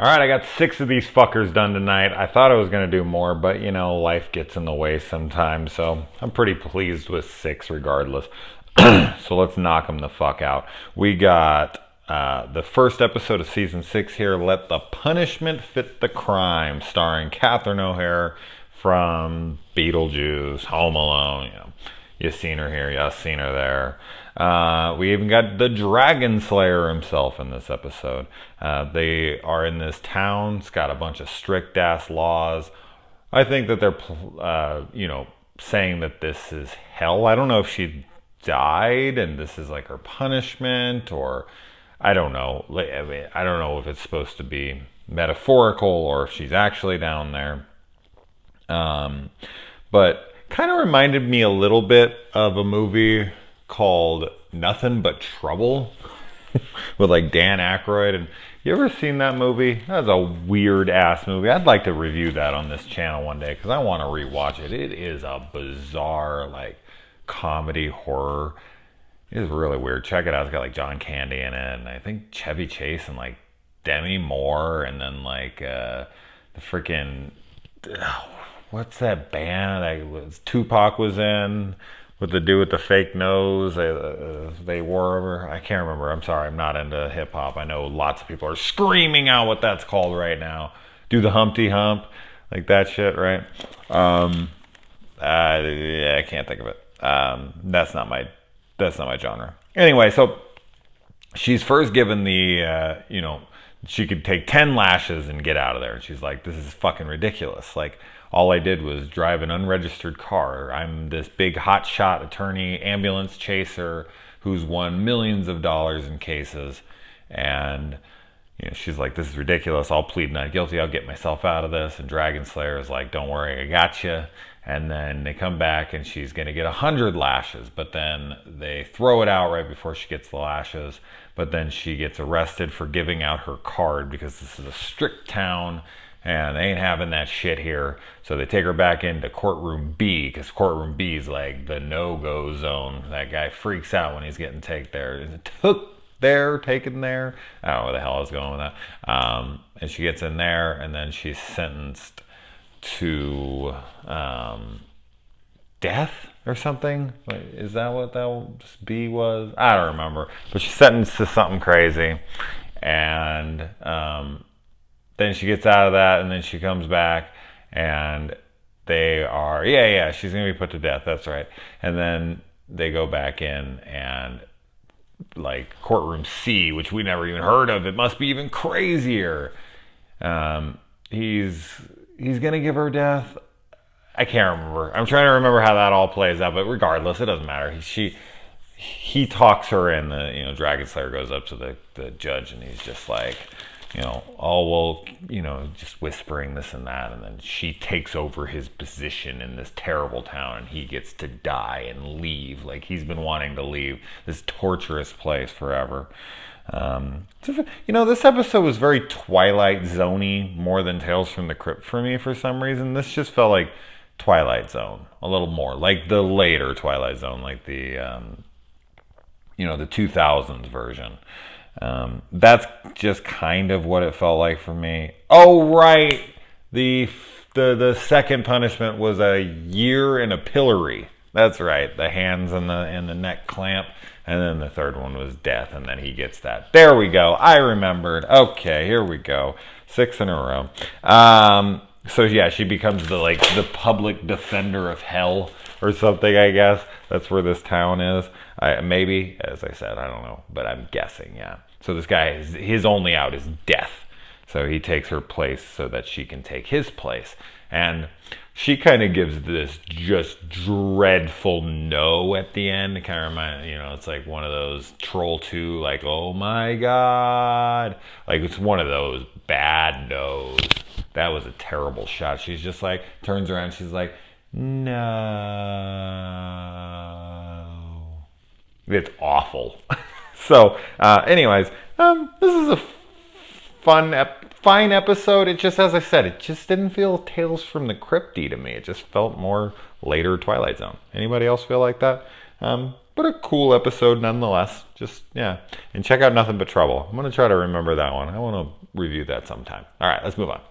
All right, I got 6 of these fuckers done tonight. I thought I was going to do more, but life gets in the way sometimes, so I'm pretty pleased with 6 regardless. So let's knock them the fuck out. We got the first episode of season 6 here, Let the Punishment Fit the Crime, starring Catherine O'Hara from Beetlejuice, Home Alone. You've seen her here, you've seen her there. We even got the Dragon Slayer himself in this episode. They are in this town. It's got a bunch of strict ass laws. I think that they're, saying that this is hell. I don't know if she died and this is like her punishment, or I don't know. I don't know if it's supposed to be metaphorical or if she's actually down there. But kind of reminded me a little bit of a movie called Nothing But Trouble with like Dan Aykroyd. And you ever seen that movie? That was a weird ass movie. I'd like to review that on this channel one day because I want to rewatch it. It is a bizarre like comedy horror. It is really weird. Check it out. It's got like John Candy in it, and I think Chevy Chase and like Demi Moore, and then like the freaking what's that band that Tupac was in with the dude with the fake nose? They wore over. I can't remember. I'm sorry. I'm not into hip hop. I know lots of people are screaming out what that's called right now. Do the Humpty Hump, like that shit, right? Yeah, I can't think of it. That's not my genre. Anyway, so she's first given the she could take 10 lashes and get out of there. And she's like, this is fucking ridiculous. Like, all I did was drive an unregistered car. I'm this big hotshot attorney, ambulance chaser who's won millions of dollars in cases. And she's like, this is ridiculous. I'll plead not guilty. I'll get myself out of this. And Dragon Slayer is like, don't worry, I got you. And then they come back and she's going to get 100 lashes. But then they throw it out right before she gets the lashes. But then she gets arrested for giving out her card because this is a strict town and they ain't having that shit here. So they take her back into courtroom B, because courtroom B is like the no-go zone. That guy freaks out when he's getting taken there. I don't know where the hell I was going with that. And she gets in there, and then she's sentenced to death or something. Is that what that B was? I don't remember. But she's sentenced to something crazy. And then she gets out of that, and then she comes back, and they are, she's going to be put to death. That's right. And then they go back in, and like courtroom C, which we never even heard of. It must be even crazier. He's going to give her death. I can't remember. I'm trying to remember how that all plays out, but regardless, it doesn't matter. He talks her in. The Dragon Slayer goes up to the judge, and he's just like, just whispering this and that, and then she takes over his position in this terrible town, and he gets to die and leave. Like, he's been wanting to leave this torturous place forever. This episode was very Twilight Zone-y more than Tales from the Crypt for me for some reason. This just felt like Twilight Zone a little more, like the later Twilight Zone, like the the 2000s version. That's just kind of what it felt like for me. Oh, right. The second punishment was a year in a pillory. That's right. The hands and the neck clamp. And then the third one was death. And then he gets that. There we go. I remembered. Okay, here we go. 6 in a row. So yeah, she becomes the public defender of hell or something, I guess. That's where this town is. Maybe, as I said, I don't know. But I'm guessing, yeah. So this guy, his only out is death. So he takes her place so that she can take his place. And she kind of gives this just dreadful no at the end. It kind of reminds, it's like one of those Troll 2, like, oh my God. Like, it's one of those bad no's. That was a terrible shot. She's just like, turns around, she's like, no. It's awful. So, anyways, this is a fine episode. It just, as I said, it just didn't feel Tales from the Crypt-y to me. It just felt more later Twilight Zone. Anybody else feel like that? But but a cool episode nonetheless. Just, yeah. And check out Nothing But Trouble. I'm going to try to remember that one. I want to review that sometime. All right, let's move on.